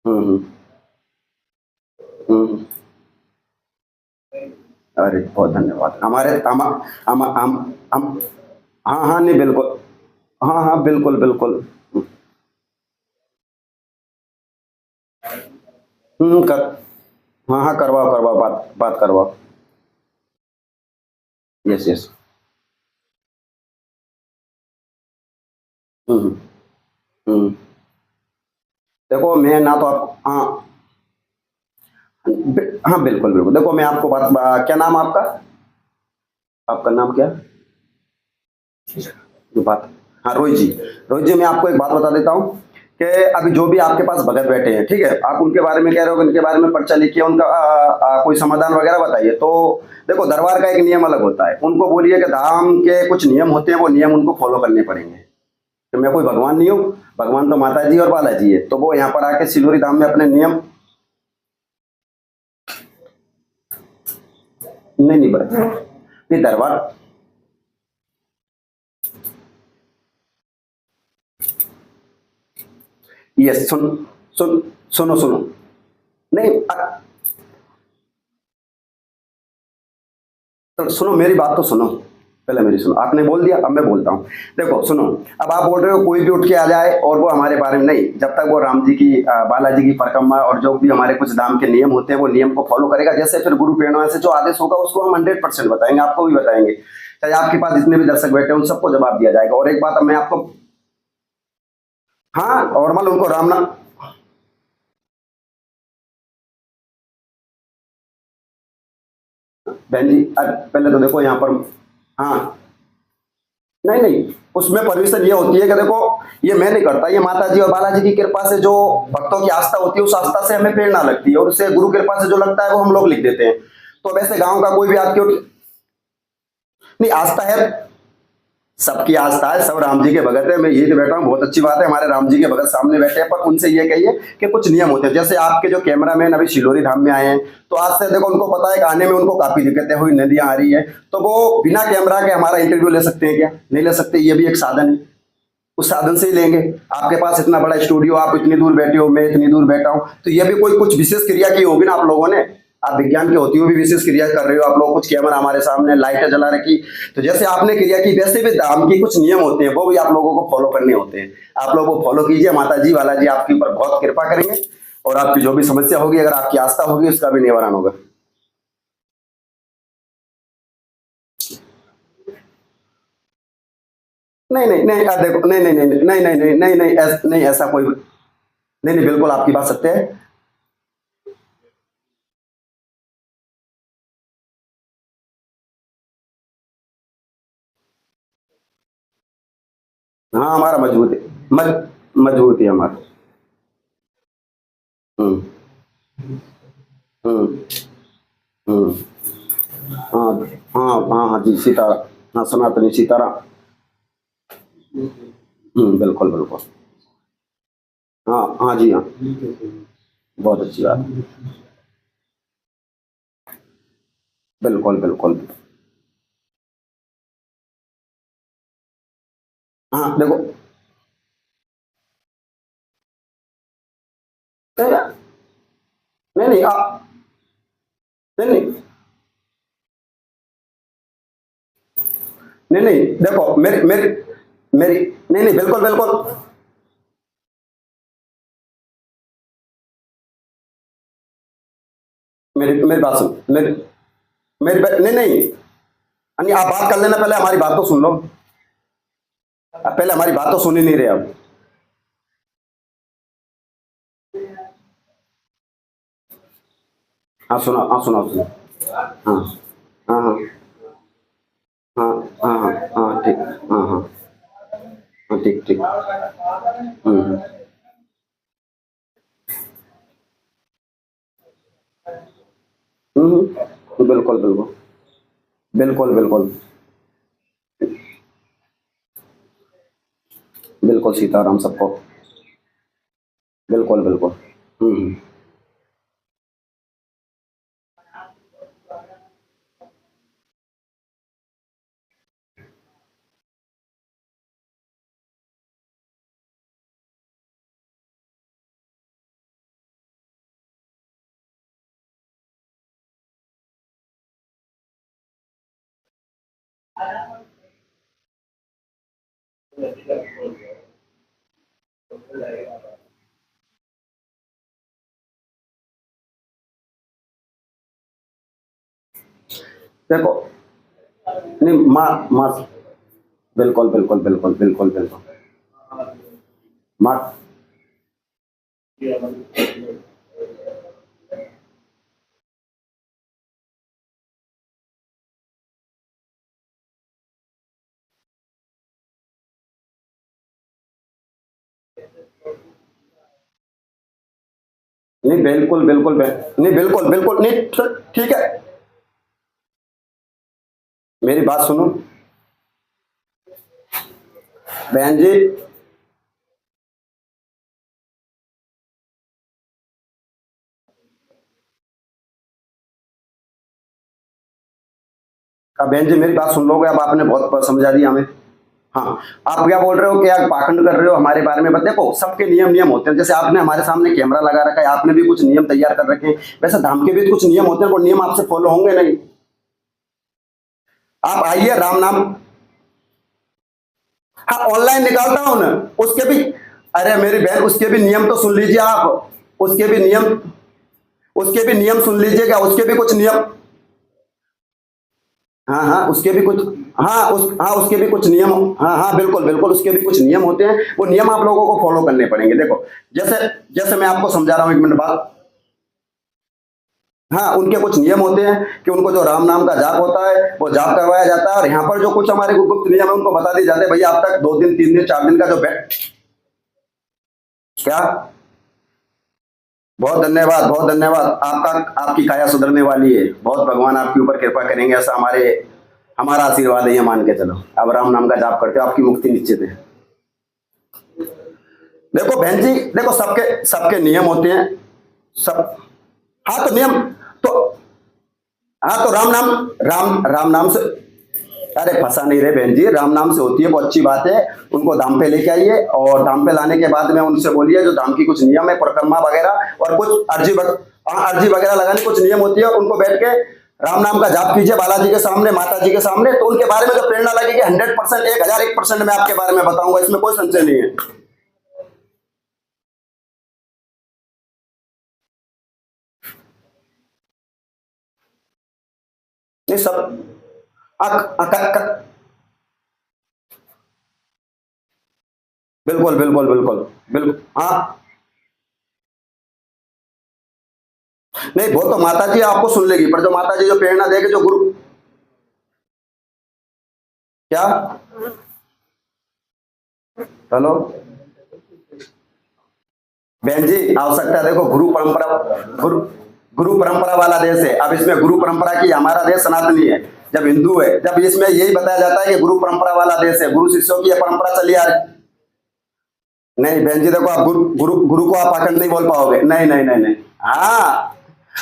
हम्म हम्म। अरे बहुत धन्यवाद हमारे हम। हाँ हाँ नहीं बिल्कुल। हाँ हाँ बिल्कुल बिल्कुल। कर। हाँ हाँ करवाओ करवाओ बात बात करवाओ। Yes yes. हम्म हम्म। देखो मैं ना तो आप हाँ हाँ बिल्कुल बिल्कुल देखो मैं आपको क्या नाम आपका। आपका नाम क्या। जो बात। हाँ रोहित जी। रोहित जी मैं आपको एक बात बता देता हूँ कि अभी जो भी आपके पास भगत बैठे हैं ठीक है आप उनके बारे में कह रहे हो कि उनके बारे में पर्चा लिखिए उनका कोई समाधान वगैरह बताइए तो देखो दरबार का एक नियम अलग होता है उनको बोलिए कि धाम के कुछ नियम होते हैं वो नियम उनको फॉलो करने पड़ेंगे। तो मैं कोई भगवान नहीं हूँ। भगवान तो माता जी और बालाजी है तो वो यहाँ पर आके सिलोरी धाम में अपने नियम। नहीं नहीं नहीं दरबार। ये सुन सुनो सुनो। नहीं तो सुनो मेरी बात तो सुनो। पहले मेरी सुनो आपने बोल दिया अब मैं बोलता हूँ। देखो सुनो। अब आप बोल रहे हो कोई भी उठ के आ जाए और वो हमारे बारे में नहीं जब तक वो राम जी की बालाजी की परिक्रमा और जो भी हमारे कुछ धाम के नियम होते हैं वो नियम को फॉलो करेगा जैसे फिर गुरु प्रेरणा से जो आदेश होगा उसको हम 100% बताएंगे आपको भी बताएंगे चाहे आपके पास जितने भी दर्शक बैठे हैं उन सबको जवाब दिया जाएगा और एक बात अब मैं आपको। हाँ नॉर्मल उनको राम नाम। बहन जी पहले तो देखो यहाँ पर। हाँ नहीं नहीं उसमें परमिशन ये होती है कि देखो ये मैं नहीं करता ये माता जी और बालाजी की कृपा से जो भक्तों की आस्था होती है उस आस्था से हमें प्रेरणा लगती है और उससे गुरु कृपा से जो लगता है वो हम लोग लिख देते हैं। तो वैसे गांव का कोई भी आपकी नहीं आस्था है। सबकी आस्था है सब राम जी के भगत है मैं यही तो बैठा हूँ बहुत अच्छी बात है हमारे राम जी के भगत सामने बैठे हैं पर उनसे ये कहिए कि कुछ नियम होते हैं जैसे आपके जो कैमरामैन अभी शिलोरी धाम में आए हैं तो आज से देखो उनको पता है कि आने में उनको काफी दिक्कतें हुई नदियां आ रही है तो वो बिना कैमरा के हमारा इंटरव्यू ले सकते हैं क्या नहीं ले सकते ये भी एक साधन है। उस साधन से ही लेंगे। आपके पास इतना बड़ा स्टूडियो आप इतनी दूर बैठे हो मैं इतनी दूर बैठा हूं तो ये भी कोई कुछ विशेष क्रिया की होगी ना आप लोगों ने। आप विज्ञान के होती हुई भी विशेष क्रिया कर रहे हो आप लोग कुछ कैमरा हमारे सामने लाइटें जला रखी। तो जैसे आपने क्रिया की वैसे भी धाम की कुछ नियम होते हैं वो भी आप लोगों को फॉलो करने होते हैं। आप लोग वो फॉलो कीजिए माता जी वाला जी आपके ऊपर बहुत कृपा करेंगे। और आपकी जो भी समस्या होगी अगर आपकी आस्था होगी उसका भी निवारण होगा। नहीं नहीं नहीं देखो नहीं नहीं नहीं नहीं नहीं नहीं नहीं नहीं नहीं ऐसा कोई नहीं नहीं बिल्कुल आपकी बात सत्य है। हाँ हमारा मजबूत है। मजबूत है हमारा। हम्म हम्म हम्म। हाँ हाँ हाँ हाँ जी सीताराम। हाँ सनातनी सीताराम। बिल्कुल बिल्कुल। हाँ हाँ जी हाँ। बहुत अच्छी बात है। बिल्कुल बिल्कुल। हाँ देखो नहीं नहीं नहीं नहीं नहीं नहीं नहीं देखो मेरी मेरी मेरी नहीं नहीं बिल्कुल बिल्कुल। मेरी मेरी बात सुन नहीं नहीं नहीं आप बात कर लेना पहले हमारी बात तो सुन लो। आप पहले हमारी बात तो सुन ही नहीं रहे अब। हाँ सुना हाँ सुना सुना। हाँ हाँ हाँ हाँ हाँ हाँ हाँ ठीक। हाँ हाँ हाँ ठीक ठीक। हम्म बिल्कुल बिल्कुल बिल्कुल बिल्कुल बिल्कुल सीताराम सबको। बिल्कुल बिल्कुल। हम्म। देखो, नहीं माँ माँ, बिल्कुल बिल्कुल बिल्कुल बिल्कुल बिल्कुल। माँ, नहीं बिल्कुल बिल्कुल नहीं बिल्कुल बिल्कुल नहीं, ठीक है, मेरी बात सुनो बहन जी। अब बहन जी मेरी बात सुन लोगे, अब आपने बहुत समझा दिया हमें। हाँ, आप क्या बोल रहे हो कि आप पाखंड कर रहे हो हमारे बारे में, बट देखो सबके नियम नियम होते हैं, जैसे आपने हमारे सामने कैमरा लगा रखा है, आपने भी कुछ नियम तैयार कर रखे हैं, वैसे धाम के भी कुछ नियम होते हैं, वो नियम आपसे फॉलो होंगे नहीं। आप आइए राम नाम। हाँ ऑनलाइन निकालता हूँ ना, उसके भी, अरे मेरी बहन उसके भी नियम तो सुन लीजिए आप, उसके भी नियम, उसके भी नियम सुन लीजिएगा, उसके भी कुछ नियम। हाँ हाँ उसके भी कुछ, हाँ उसके भी कुछ नियम, हाँ हाँ बिल्कुल बिल्कुल, उसके भी कुछ नियम होते हैं, वो नियम आप लोगों को फॉलो करने पड़ेंगे। देखो जैसे, जैसे मैं आपको समझा रहा हूँ, एक मिनट बाद। हाँ उनके कुछ नियम होते हैं कि उनको जो राम नाम का जाप होता है वो जाप करवाया जाता है, और यहाँ पर जो कुछ हमारे गुप्त नियम है उनको बता दिए जाते हैं, भैया अब तक 2 दिन 3 दिन 4 दिन का जो बैठ, क्या, बहुत धन्यवाद बहुत धन्यवाद आपका, आपकी काया सुधरने वाली है, बहुत भगवान आपके ऊपर कृपा करेंगे, ऐसा हमारे, हमारा आशीर्वाद है, ये मान के चलो। अब राम नाम का जाप करते हो, आपकी मुक्ति निश्चित है। देखो बहन जी, देखो सबके सबके नियम होते हैं, सब, हाँ तो नियम, तो हाँ तो राम नाम, राम नाम से, अरे फंसा नहीं रहे बहन जी, राम नाम से होती है वो अच्छी बात है। उनको धाम पे लेके आइए, और धाम पे लाने के बाद में उनसे बोलिए जो धाम की कुछ नियम है, परिक्रमा वगैरह और कुछ हाँ अर्जी वगैरह लगाने कुछ नियम होती है, उनको बैठ के राम नाम का जाप कीजिए बालाजी के सामने, माता जी के सामने, तो उनके बारे में जो प्रेरणा लगेगी 100%, 1001% मैं आपके बारे में बताऊंगा, इसमें कोई संशय नहीं है। नहीं सब, आ, आ, क, क, बिल्कुल बिल्कुल बिल्कुल बिल्कुल, हाँ, नहीं वो तो माता जी आपको सुन लेगी, पर जो माता जी जो प्रेरणा देगी, जो गुरु, क्या, हेलो, बहन जी आवश्यकता, देखो गुरु परंपरा, गुरु गुरु परंपरा वाला देश है, अब इसमें गुरु परंपरा की, हमारा देश सनातनी है, जब हिंदू है, जब इसमें यही बताया जाता है कि गुरु परंपरा वाला देश है, गुरु शिष्यों की यह परंपरा चली आ रही। नहीं बहन जी देखो, आप गुरु गुरु गुरु को आप आखंड नहीं बोल पाओगे, नहीं नहीं नहीं नहीं। हाँ,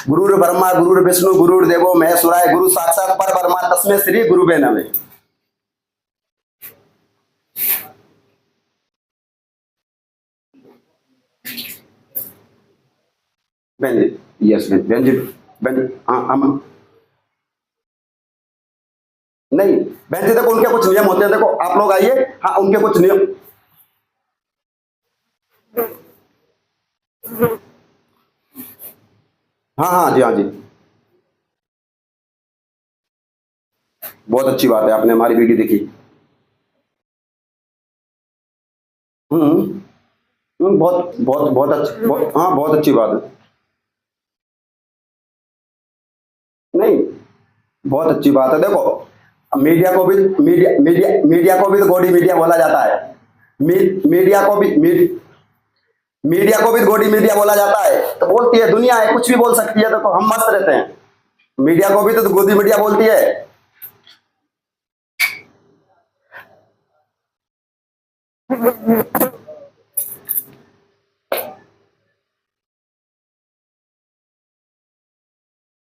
गुरुर ब्रह्मा गुरुर विष्णु गुरुर देवो महेश्वराय, गुरु साक्षात पर ब्रह्मा तस्मै श्री गुरुवे नमः। बहन जी, यस बहन, बहन जी, बहन, हाँ हम, नहीं बहन जी देखो उनके कुछ नियम होते हैं, देखो आप लोग आइए, हाँ उनके कुछ नियम, हाँ हाँ जी, हाँ जी, बहुत अच्छी बात है, आपने हमारी वीडियो देखी। हम्म, बहुत बहुत बहुत अच्छी, हाँ बहुत अच्छी बात है। नहीं, बहुत अच्छी बात है, देखो मीडिया को भी, मीडिया को भी तो गॉडी मीडिया बोला जाता है। मी, मीडिया को भी मीडिया को भी गॉडी मीडिया बोला जाता है, तो बोलती है दुनिया है, कुछ भी बोल सकती है, देखो हम मस्त रहते हैं। मीडिया को भी तो गोदी मीडिया बोलती है।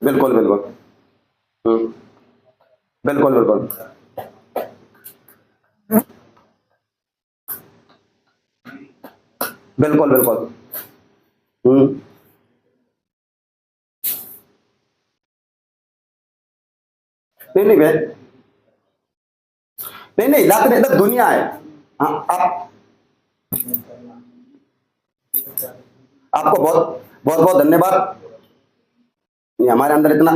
बिल्कुल बिल्कुल, हम्म, बिल्कुल बिल्कुल बिल्कुल बिल्कुल, हम्म, नहीं नहीं नहीं नहीं, लाख नहीं, इधर दुनिया है। हाँ, आप, आपको बहुत बहुत बहुत धन्यवाद। नहीं, हमारे अंदर इतना,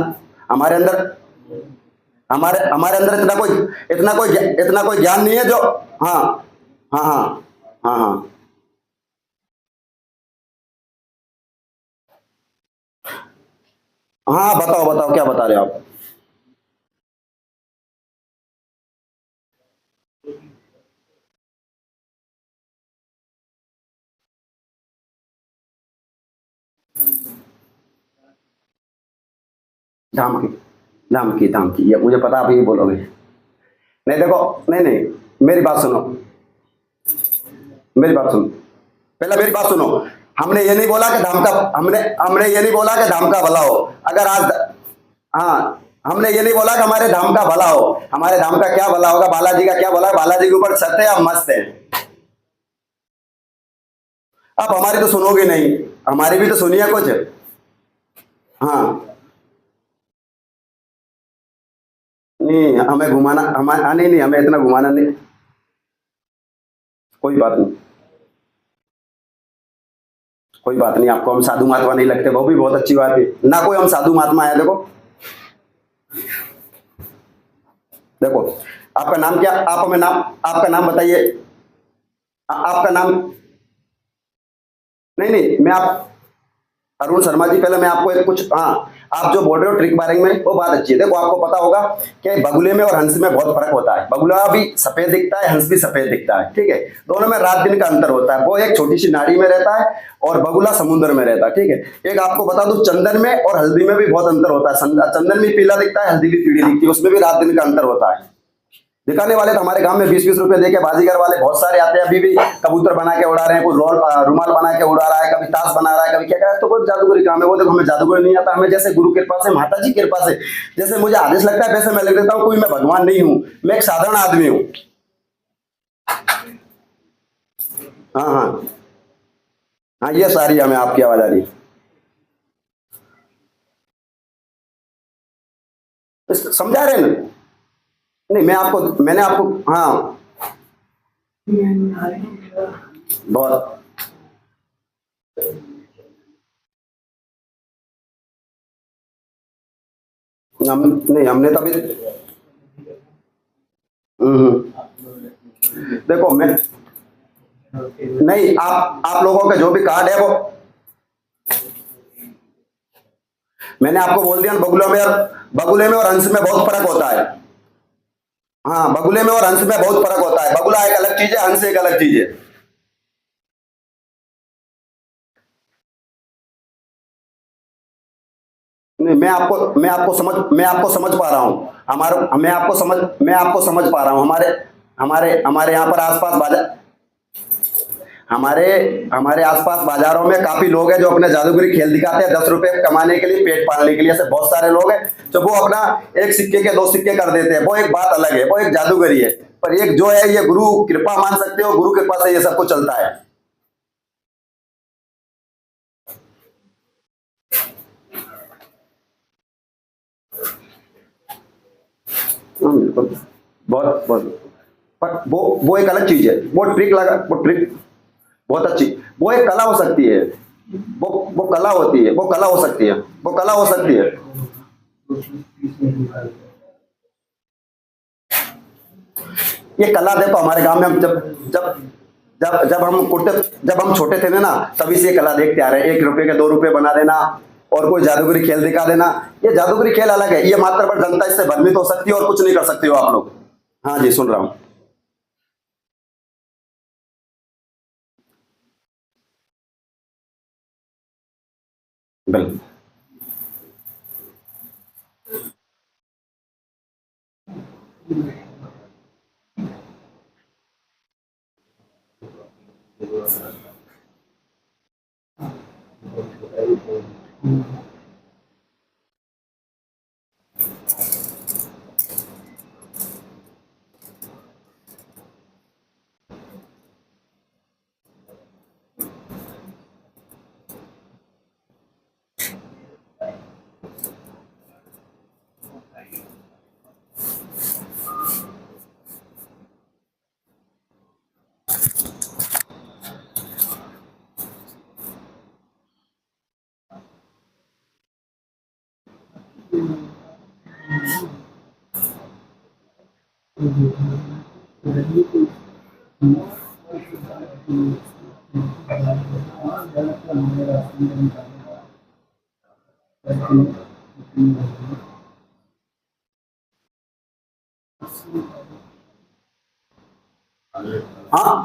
हमारे अंदर, हमारे हमारे अंदर इतना कोई ज्ञान नहीं है जो। हाँ हाँ हाँ हाँ हाँ हाँ, बताओ बताओ क्या बता रहे हो आप। धाम की, धाम की, ये मुझे पता, आप ये बोलोगे। नहीं देखो, नहीं नहीं, मेरी बात सुनो, मेरी बात सुनो, पहले मेरी बात सुनो। हमने ये नहीं बोला कि धाम का, हमने हमने ये नहीं बोला कि धाम का भला हो। अगर आज, हाँ, हमने ये नहीं बोला कि हमारे धाम का भला हो। हमारे धाम का क्या भला होगा, बालाजी का क्या भला है, बालाजी के ऊपर छत है, आप मस्त है। आप हमारी तो सुनोगे नहीं, हमारी भी तो सुनिए कुछ। हाँ, नहीं हमें घुमाना, हमारे, हाँ, नहीं नहीं, हमें इतना घुमाना नहीं। कोई बात नहीं, कोई बात नहीं, आपको हम साधु महात्मा नहीं लगते, वो भी बहुत अच्छी बात है ना, कोई हम साधु महात्मा है। देखो, देखो, आपका नाम क्या, आप हमें नाम, आपका नाम बताइए। आपका नाम, नहीं नहीं, मैं आप, अरुण शर्मा जी, पहले मैं आपको एक कुछ, हाँ, आप जो बोल रहे हो ट्रिक बारे में, वो बात अच्छी है। देखो, आपको पता होगा कि बगुले में और हंस में बहुत फर्क होता है। बगुला भी सफेद दिखता है, हंस भी सफेद दिखता है, ठीक है। दोनों में रात दिन का अंतर होता है। वो एक छोटी सी नाड़ी में रहता है और बगुला समुद्र में रहता है, ठीक है। एक आपको बता दूं, चंदन में और हल्दी में भी बहुत अंतर होता है। चंदन भी पीला दिखता है, हल्दी भी पीली दिखती है, उसमें भी रात दिन का अंतर होता है। दिखाने वाले तो हमारे गांव में 20-20 रुपए देके बाजीगर वाले बहुत सारे आते हैं। अभी भी कबूतर बना के उड़ा रहे हैं, कोई रुमाल बना के उड़ा रहा है, कभी ताश बना रहा है, कभी क्या क्या है। तो वो जादूगरी काम है। वो देखो, हमें जादूगरी नहीं आता। हमें जैसे गुरु कृपा से, माता जी कृपा से, जैसे मुझे आदेश लगता है वैसे मैं लिख देता हूँ। कोई मैं भगवान नहीं हूँ, मैं एक साधारण आदमी हूँ। हाँ हाँ हाँ, ये सारी हमें आपकी आवाज आ रही है। समझा रहे हैं ना? नहीं, मैं आपको, मैंने आपको, हाँ, बहुत, हम, नहीं हमने तभी, देखो मैं, नहीं, आप लोगों के जो भी कार्ड है वो, मैंने आपको बोल दिया ना, बगुले में और हंस में बहुत फर्क होता है। हाँ, बगुले में और हंस में बहुत फर्क होता है। बगुला एक अलग चीज है, हंस एक अलग चीज है। नहीं, मैं आपको समझ पा रहा हूँ। हमारे, मैं आपको समझ पा रहा हूँ। हमारे हमारे हमारे यहाँ पर आसपास बाजार, हमारे हमारे आसपास बाजारों में काफी लोग हैं जो अपने जादूगरी खेल दिखाते हैं 10 रुपए कमाने के लिए, पेट पालने के लिए। ऐसे बहुत सारे लोग हैं जो वो अपना एक सिक्के के 2 सिक्के कर देते हैं। वो एक बात अलग है, वो एक जादूगरी है। पर एक जो है, ये गुरु कृपा मान सकते हो, गुरु कृपा से ये सब कुछ चलता है। बिल्कुल, बहुत बहुत। पर वो एक अलग चीज है। वो ट्रिक बहुत अच्छी, वो एक कला हो सकती है। वो कला होती है, वो कला हो सकती है, वो कला हो सकती है। ये कला देखो, हमारे गांव में हम जब जब जब हम कुर्ते जब हम छोटे थे ना, तभी से ये कला देखते आ रहे हैं। 1 रुपए के 2 रुपए बना देना और कोई जादूगरी खेल दिखा देना। ये जादूगरी खेल अलग है। ये मात्र पर जनता इससे भ्रमित हो सकती है और कुछ नहीं कर सकते हो आप लोग। हाँ जी, सुन रहा हूँ। बिल्कुल। हाँ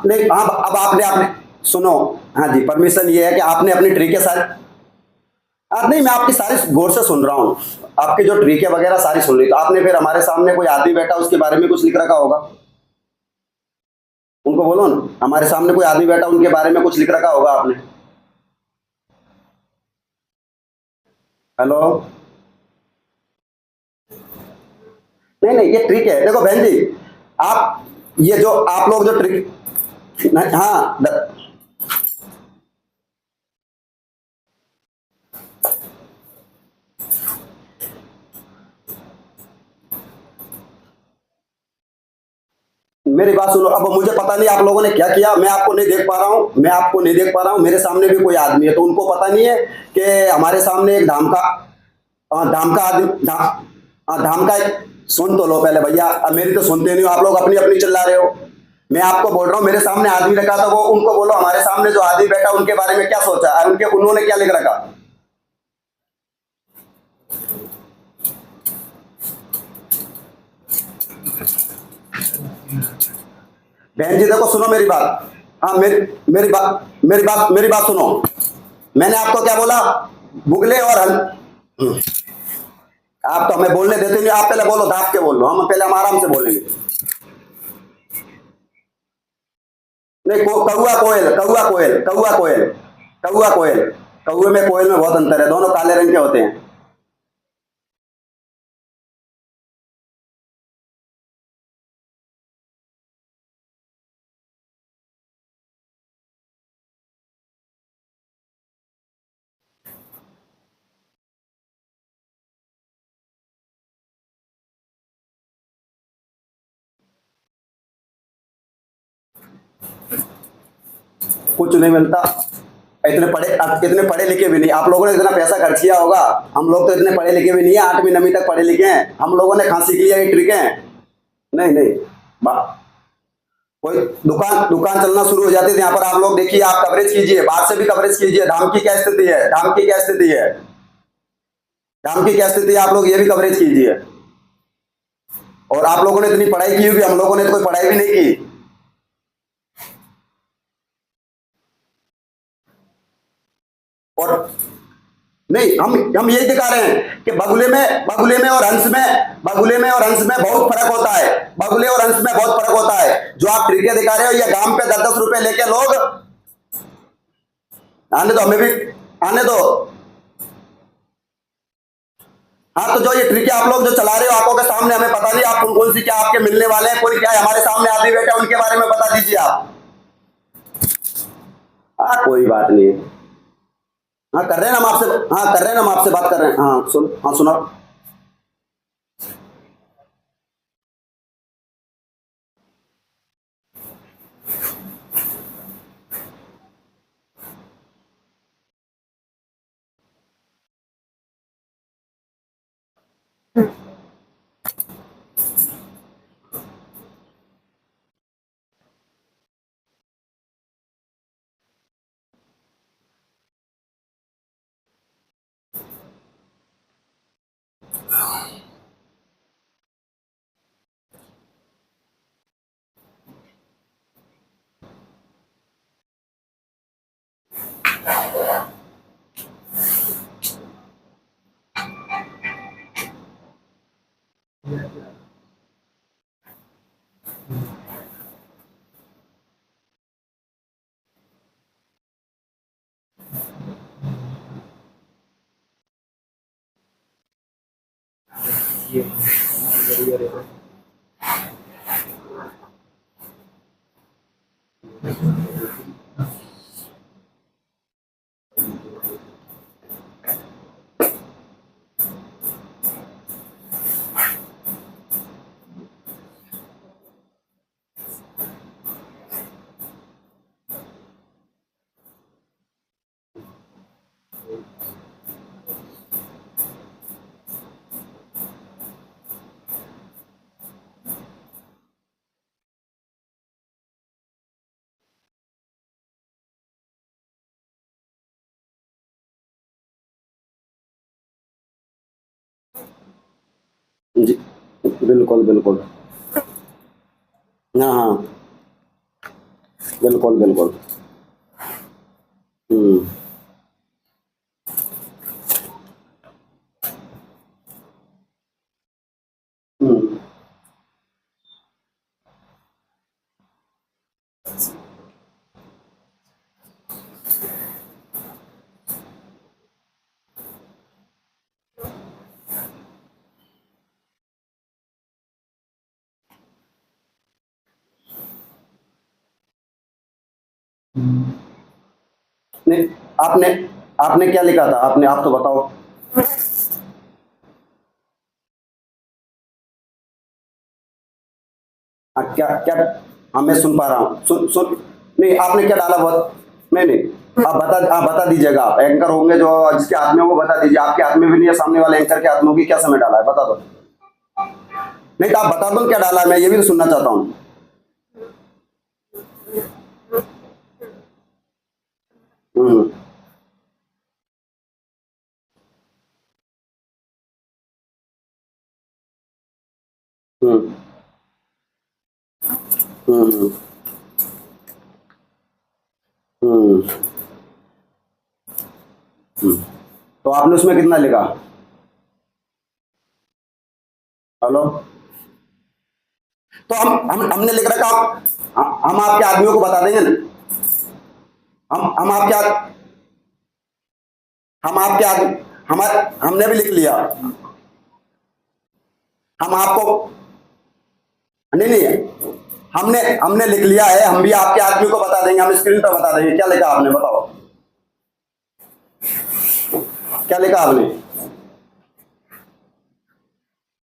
नहीं, हाँ अब आपने आपने सुनो। हाँ जी, परमिशन ये है कि आपने अपनी ट्री के साथ, नहीं मैं आपकी सारी गौर से सुन रहा हूँ, आपकी जो ट्रिक है वगैरह सारी सुन ली, तो आपने फिर हमारे सामने कोई आदमी बैठा उसके बारे में कुछ लिख रखा होगा। उनको बोलो ना, हमारे सामने कोई आदमी बैठा उनके बारे में कुछ लिख रखा होगा आपने। हेलो। नहीं नहीं, ये ट्रिक है, देखो बहन जी, आप ये जो आप लोग जो ट्रिक, नहीं हाँ मेरी बात सुनो, अब मुझे पता नहीं आप लोगों ने क्या किया, मैं आपको नहीं देख पा रहा हूँ, मैं आपको नहीं देख पा रहा हूँ, मेरे सामने भी कोई आदमी है तो उनको पता नहीं है कि हमारे सामने एक धाम का, धाम का आदमी धाम का सुन तो लो पहले भैया, अब मेरी तो सुनते नहीं हो आप लोग, अपनी अपनी चिल्ला रहे हो। मैं आपको बोल रहा हूँ मेरे सामने आदमी रखा था, वो उनको बोलो हमारे सामने जो आदमी बैठा उनके बारे में क्या सोचा और उनके उन्होंने क्या लिख रखा। बहन जी देखो सुनो मेरी बात, हाँ मेरी मेरी बात सुनो। मैंने आपको क्या बोला, बुगले और हल, आप तो हमें बोलने देते नहीं, आप पहले बोलो, दाब के बोल लो, हम पहले हम आराम से बोलेंगे। नहीं कौआ कोयल, कौआ कोयल, कौआ कोयल, कौआ कोयल, कौए में कोयल में बहुत अंतर है, दोनों काले रंग के होते हैं। कुछ नहीं मिलता, इतने पढ़े लिखे भी नहीं, आप लोगों ने इतना पैसा खर्च किया होगा, हम लोग तो इतने पढ़े लिखे भी नहीं है, 8वीं 9वीं तक पढ़े लिखे हैं, हम लोगों ने कहाँ सीख लिया ये ट्रिक है। नहीं नहीं, कोई दुकान दुकान चलना शुरू हो जाती है यहाँ पर, आप लोग देखिए, आप कवरेज कीजिए, बाहर से भी कवरेज कीजिए, धाम की क्या स्थिति है, धाम की क्या स्थिति है, धाम की क्या स्थिति है, आप लोग ये भी कवरेज कीजिए। और आप लोगों ने इतनी पढ़ाई की होगी, हम लोगों ने तो कोई पढ़ाई भी नहीं की। और नहीं, हम यही दिखा रहे हैं कि बगुले में और हंस में, बगुले में और हंस में बहुत फर्क होता है, बगुले और हंस में बहुत फर्क होता है, जो आप ट्रिके दिखा रहे हो ये गांव पे 10-10 रुपए लेके लोग, आने दो हमें भी, आने दो। हाँ तो जो ये ट्रिक आप लोग जो चला रहे हो आंखों के सामने, हमें पता नहीं आप कौन कौन सी क्या आपके मिलने वाले हैं, कोई क्या है हमारे सामने आदमी बैठे हैं, उनके बारे में बता दीजिए आप। हाँ कोई बात नहीं है। हाँ कर रहे हैं ना हम आपसे, हाँ कर रहे हैं ना हम आपसे बात कर रहे हैं, हाँ सुन, हाँ सुना। जी, बिल्कुल, बिल्कुल। हाँ, हाँ। बिल्कुल, बिल्कुल। हुँ, हुँ, नहीं, आपने आपने क्या लिखा था? आप तो बताओ। क्या क्या हाँ, मैं सुन पा रहा हूँ। सुन सुन नहीं, आपने क्या डाला बहुत नहीं, नहीं। आप बता दीजिएगा। आप एंकर होंगे जो जिसके हाथ में हो, वो बता दीजिए। आपके हाथ में भी नहीं है, सामने वाले एंकर के हाथ में होगी, क्या समय डाला है? बता दो। नहीं तो आप बता दो क्या डाला है, मैं ये भी तो सुनना चाहता हूँ। हुँ, हुँ, हुँ, हुँ, हुँ, हुँ। तो आपने उसमें कितना लिखा? हेलो? तो हमने लिख रखा। हम आपके आदमियों को बता देंगे ना। हम आपके हम आपके आदमी हमारे हमने भी लिख लिया। हम आपको नहीं, नहीं। हमने हमने लिख लिया है। हम भी आपके आदमी को बता देंगे। हम स्क्रीन पर बता देंगे। क्या लिखा आपने? बताओ। क्या लिखा आपने?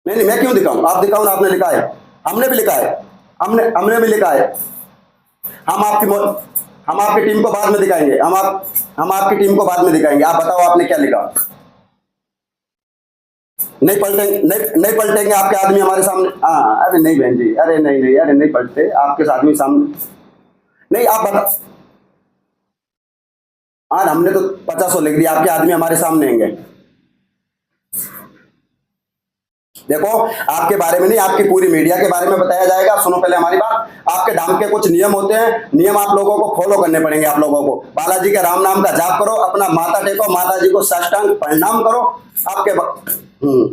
नहीं, नहीं, मैं क्यों दिखाऊं? आप दिखाओ ना। आपने लिखा है। हमने भी लिखा है। हमने भी लिखा है। हम आपकी हम आपकी टीम को बाद में दिखाएंगे। हम आपकी टीम को बाद में दिखाएंगे। आप बताओ आपने क्या लिखा? नहीं पलटेंगे, नहीं पलटेंगे आपके आदमी हमारे सामने। हाँ, अरे नहीं बहन जी, अरे नहीं, नहीं, अरे नहीं पलटे आपके आदमी सामने। नहीं, आप बता। हाँ, हमने तो 50 लिख दिया। आपके आदमी हमारे सामने आएंगे। देखो, आपके बारे में नहीं, आपकी पूरी मीडिया के बारे में बताया जाएगा। सुनो पहले हमारी बात। आपके धाम के कुछ नियम होते हैं। नियम आप लोगों को फॉलो करने पड़ेंगे। आप लोगों को बालाजी के राम नाम का जाप करो, अपना माथा टेको, माता जी को साष्टांग प्रणाम करो। आपके हम्म।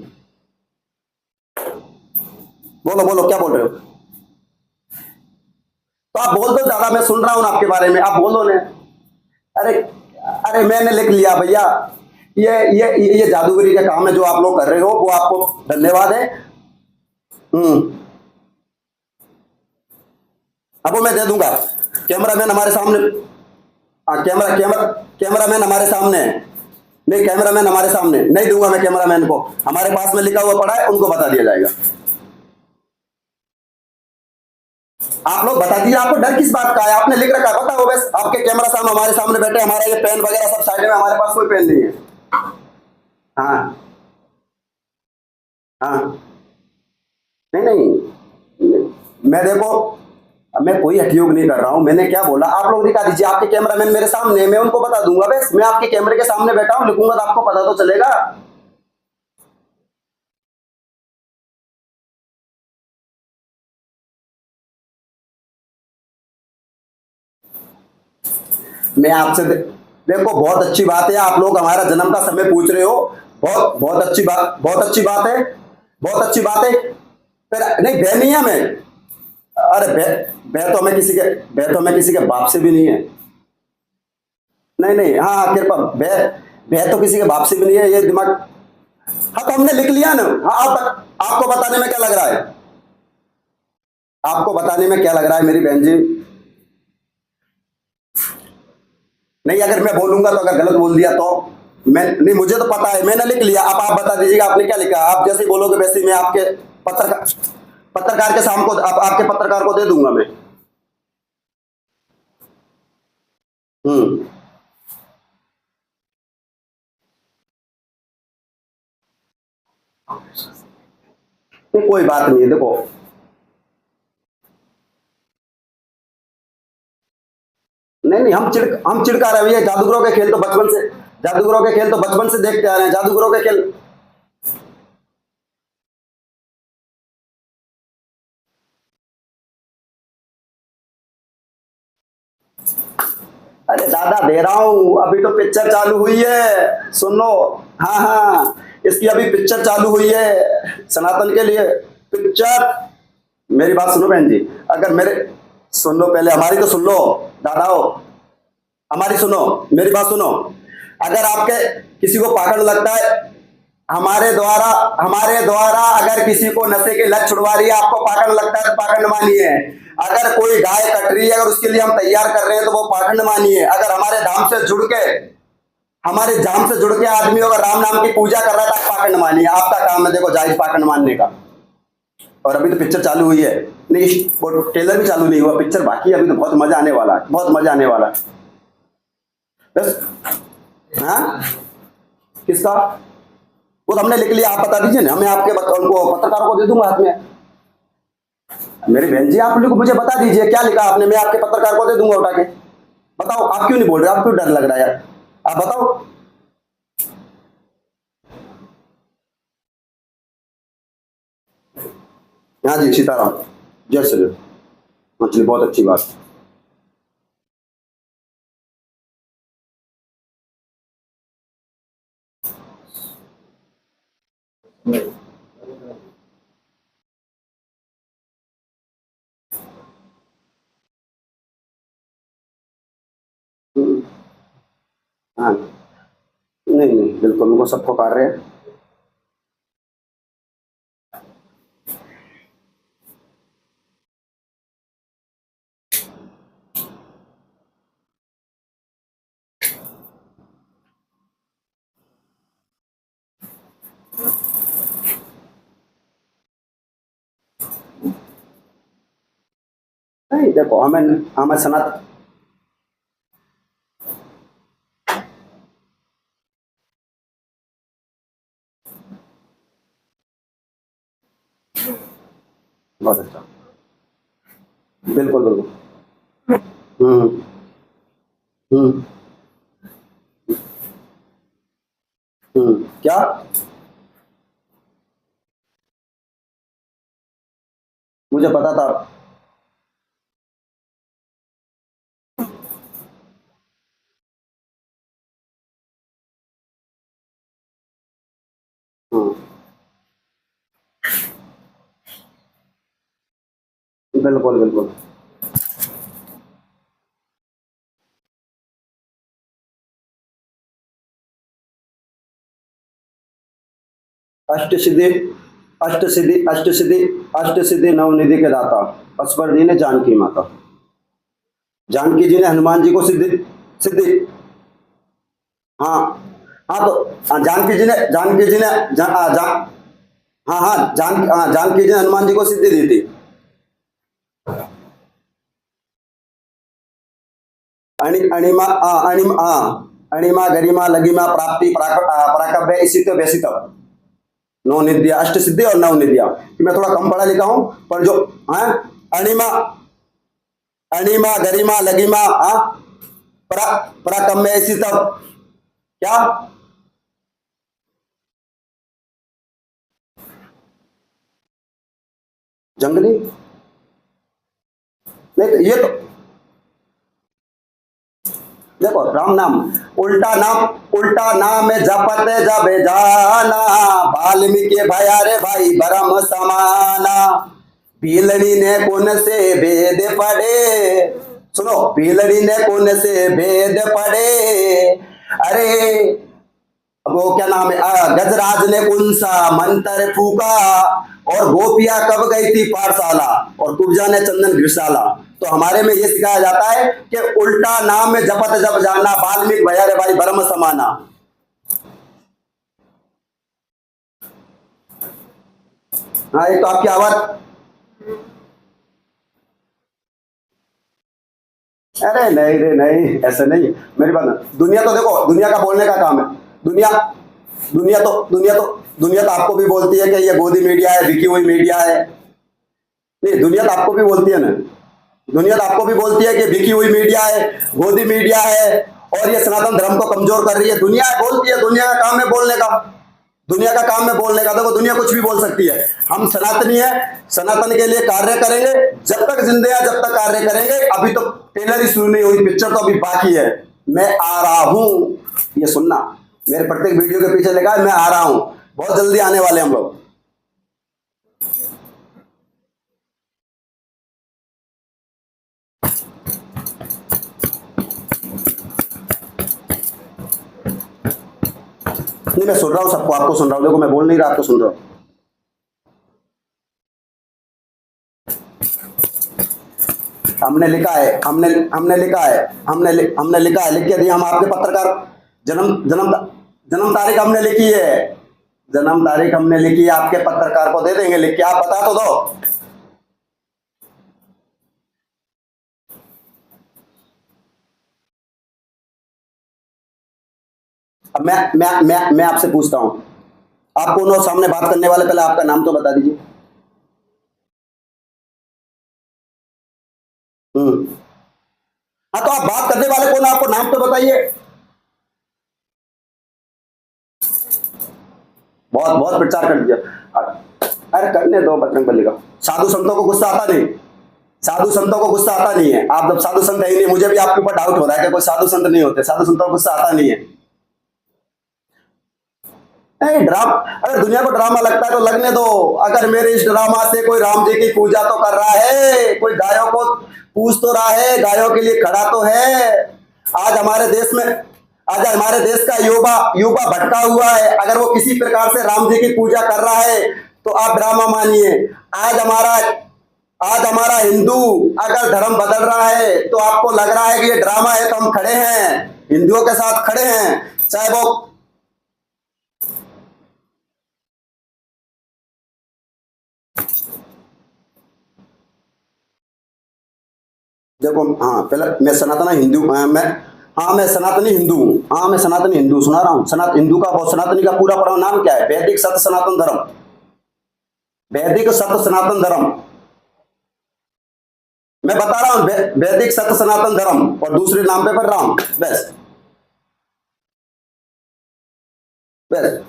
बोलो, बोलो, क्या बोल रहे हो? तो आप बोल दो ज्यादा। मैं सुन रहा हूँ ना आपके बारे में। आप बोलो ने। अरे, अरे मैंने लिख लिया भैया। ये जादूगरी का काम है जो आप लोग कर रहे हो, वो आपको धन्यवाद है। हम्म। अब वो मैं दे दूंगा। कैमरामैन हमारे सामने। हाँ, कैमरामैन हमारे सामने है। नहीं, कैमरामैन हमारे सामने नहीं दूंगा मैं कैमरामैन को। हमारे पास में लिखा हुआ पड़ा है, उनको बता दिया जाएगा। आप लोग बता दीजिए। आपको डर किस बात का है? आपने लिख रखा है, बताओ बस। आपके कैमरा सामने हमारे सामने बैठे, हमारा ये पेन वगैरह सब साइड में, हमारे पास कोई पेन नहीं है। हाँ, हाँ। नहीं, नहीं, मैं देखो, मैं कोई हठयोग नहीं कर रहा हूं। मैंने क्या बोला? आप लोग दिखा दीजिए। आपके कैमरामैन मेरे सामने है, मैं उनको बता दूंगा। बस मैं आपके कैमरे के सामने बैठा हूं, लिखूंगा तो आपको पता तो चलेगा। मैं आपसे देखो, बहुत अच्छी बात है। आप लोग हमारा जन्म का समय पूछ रहे हो। बहुत बहुत अच्छी बात, बहुत अच्छी बात है। बहुत अच्छी बात है। फिर नहीं, बह नहीं है हमें। अरे बह तो हमें किसी के बह तो हमें किसी के बाप से भी नहीं है। नहीं, नहीं, हाँ, हाँ, कृपा बह तो किसी के बाप से भी नहीं है, ये दिमाग। हाँ, तो हमने लिख लिया ना। हाँ, आपको बताने में क्या लग रहा है? आपको बताने में क्या लग रहा है मेरी बहन जी? नहीं, अगर मैं बोलूंगा तो, अगर गलत बोल दिया तो? मैं नहीं, मुझे तो पता है, मैंने लिख लिया। अब आप बता दीजिएगा आपने क्या लिखा। आप जैसे ही बोलोगे वैसे ही मैं आपके पत्रकार पत्रकार के सामने को, आपके पत्रकार को दे दूंगा मैं। हम्म। नहीं, कोई बात नहीं है। देखो, नहीं, नहीं, हम चिढ़का रहे हैं। ये जादूगरों के खेल तो बचपन से जादूगरों के खेल तो बचपन से देखते आ रहे हैं। जादूगरों के खेल अरे दादा दे रहा हूँ, अभी तो पिक्चर चालू हुई है, सुनो। हाँ हाँ, इसकी अभी पिक्चर चालू हुई है सनातन के लिए पिक्चर। मेरी बात सुनो बहन जी, अगर मेरे, सुन लो पहले, हमारी तो सुन लो दादाओ, हमारी सुनो, मेरी बात सुनो। अगर आपके किसी को पागल लगता है, हमारे द्वारा अगर किसी को नशे की लत छुड़वा रही है, आपको पागल लगता है तो पागल मानिए। अगर कोई गाय कट रही है, अगर उसके लिए हम तैयार कर रहे हैं तो वो पाखंड मानिए। अगर हमारे धाम से जुड़ के आदमी अगर राम नाम की पूजा कर रहा है तो आप पाखंड मानिए। आपका काम है देखो जायज पाखंड मानने का। और अभी तो पिक्चर चालू हुई है, नहीं वो ट्रेलर भी चालू नहीं हुआ, पिक्चर बाकी है, अभी तो बहुत मजा आने वाला है, बहुत मजा आने वाला है बस। हाँ, किसका? वो तो हमने लिख लिया, आप बता दीजिए ना, मैं आपके उनको पत्रकारों को दे दूंगा हाथ में। मेरी बहन जी, आप लोग मुझे बता दीजिए क्या लिखा आपने, मैं आपके पत्रकार को दे दूंगा उठा के। बताओ, आप क्यों नहीं बोल रहे, आप क्यों डर लग रहा है यार, आप बताओ। हाँ जी, सीताराम, जय श्री राम। मछली बहुत अच्छी बात। हाँ, नहीं नहीं, बिल्कुल उनको सब पुकार रहे हैं। नहीं देखो, हमें हमें सनातन, बहुत अच्छा, बिल्कुल बिल्कुल। हम्म। हम्म। क्या? मुझे पता था। हम्म, बिल्कुल बिल्कुल। अष्ट सिद्धि, अष्ट सिद्धि, अष्ट सिद्धि, अष्ट सिद्धि नवनिधि के दाता अस्पर जी ने जानकी माता, जानकी जी ने हनुमान जी को सिद्धि, सिद्धि, हाँ हाँ, तो जानकी जी ने जा, आ, जा, हाँ हाँ, जानकी जी ने हनुमान जी को सिद्धि दी थी। अणिमा, अणिमा गरिमा लगिमा प्राप्ति प्राकव्य इसी तो वैसी तो नौ निध्या, अष्ट सिद्धि और नव निध्या। मैं थोड़ा कम पढ़ा लिखा हूं, पर जो है अणिमा, अणिमा गरिमा लगिमा, पराकम्य इसी तब क्या? जंगली, नहीं तो ये तो देखो राम नाम, उल्टा नाम, उल्टा नाम जपते जब जाना, वाल्मीकि भया रे भाई भरम समाना, पीलड़ी ने कौन से वेद पढ़े, सुनो, पीलड़ी ने कौन से वेद पढ़े, अरे वो क्या नाम है, गजराज ने कौन सा मंत्र फूका, और गोपियां कब गई थी पाठशाला, और कुब्जा ने चंदन घृषाला। तो हमारे में ये सिखाया जाता है कि उल्टा नाम में जपत जब जाना, वाल्मीकि भैया रे भाई भरम समाना। हाँ, ये तो आपकी आवाज, अरे नहीं रे नहीं, ऐसे नहीं, मेरी बात ना, दुनिया तो देखो, दुनिया का बोलने का काम है। दुनिया, दुनिया तो आपको भी बोलती है कि ये गोदी मीडिया है, बिकी हुई मीडिया है। नहीं, दुनिया तो आपको भी बोलती है ना, दुनिया तो आपको भी बोलती है कि बिकी हुई मीडिया है, गोदी मीडिया है, और ये सनातन धर्म को कमजोर कर रही है, दुनिया बोलती है, दुनिया का काम है बोलने का। दुनिया का काम है बोलने का, देखो दुनिया कुछ भी बोल सकती है, हम सनातनी है, सनातन के लिए कार्य करेंगे, जब तक जिंदे हैं जब तक कार्य करेंगे। अभी तो ट्रेलर ही शुरू नहीं हुई, पिक्चर तो अभी बाकी है। मैं आ रहा हूं, ये सुनना, मेरे प्रत्येक वीडियो के पीछे लिखा है मैं आ रहा हूं, बहुत जल्दी आने वाले हम लोग। नहीं मैं सुन रहा हूं सबको, आपको सुन रहा हूं, देखो मैं बोल नहीं रहा, आपको सुन रहा हूं। हमने लिखा है, हमने लिखा है, हमने लिखा है, लिख के दिया हम आपके पत्रकार। जन्म जन्म जन्म तारीख हमने लिखी है, जन्म तारीख हमने लिखी है, आपके पत्रकार को दे देंगे लिख के, आप बता तो दो। अब मैं आपसे पूछता हूं, आप कौन हो सामने बात करने वाले, पहले आपका नाम तो बता दीजिए। हम्म। हाँ तो आप बात करने वाले कौन, आपको नाम तो बताइए। बहुत बहुत प्रचार कर दिया। अरे करने दो बजरंगबली का। साधु संतों को गुस्सा आता नहीं, साधु संतों को गुस्सा आता नहीं है। आप जब साधु संत है ही नहीं, मुझे भी आपके ऊपर डाउट हो रहा है कि कोई साधु संत नहीं होते, साधु संतों को गुस्सा आता नहीं है। नहीं ड्रामा, अगर दुनिया को ड्रामा लगता है तो लगने दो। अगर मेरे इस ड्रामा से कोई राम जी की पूजा तो कर रहा है, कोई गायों को पूज तो रहा है, गायों के लिए खड़ा तो है। आज हमारे देश में, आज हमारे देश का युवा युवा भटका हुआ है, अगर वो किसी प्रकार से राम जी की पूजा कर रहा है तो आप ड्रामा मानिए। आज हमारा आज हमारा हिंदू अगर धर्म बदल रहा है तो आपको लग रहा है कि ये ड्रामा है, तो हम खड़े हैं, हिंदुओं के साथ खड़े हैं, चाहे वो। देखो हाँ, पहले मैं सनातन हिंदू, मैं, हाँ मैं सनातनी हिंदू हूँ, हाँ मैं सनातनी हिंदू सुना रहा हूँ। हिंदू का बहुत, सनातनी का पूरा पूरा नाम क्या है? वैदिक सत्य सनातन धर्म, वैदिक सत्य सनातन धर्म। मैं बता रहा हूँ वैदिक सत्य सनातन धर्म, और दूसरे नाम पे पढ़ रहा हूँ, बस बस।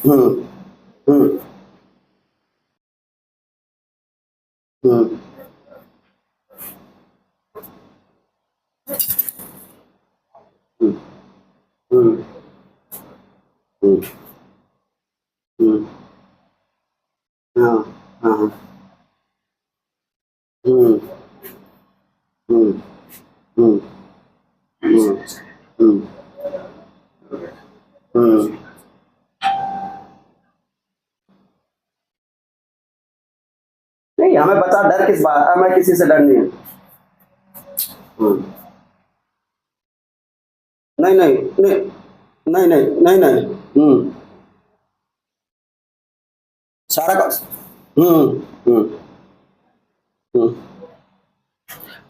हम्म हम्म हम्म हम्म हम्म हम्म हम्म, हाँ हाँ, हम्म हम्म हम्म हम्म हम्म हम्म। नहीं हमें पता, डर किस बात, हमें किसी से डर नहीं है। हम्म। नहीं नहीं नहीं नहीं नहीं नहीं नहीं। सारा का। हम्म हम्म हम्म।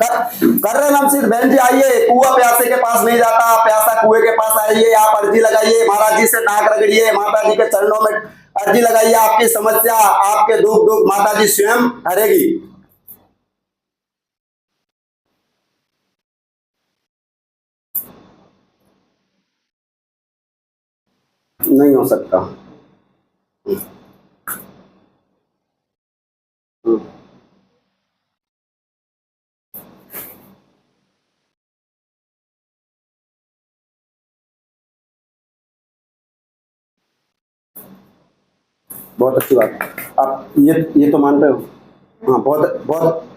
कर कर रहे हैं हम सिर्फ, बहन जी आइए, कुआ प्यासे के पास नहीं जाता, प्यासा कुएं के पास आइए, आप अर्जी लगाइए, महाराज जी से नाक रगड़िए, माता जी के चरणों में अर्जी लगाइए, आपकी समस्या, आपके दुख दुख माता जी स्वयं हरेगी। नहीं हो सकता। हम्म, बहुत अच्छी बात, आप ये तो मानते हो। हाँ बहुत बहुत,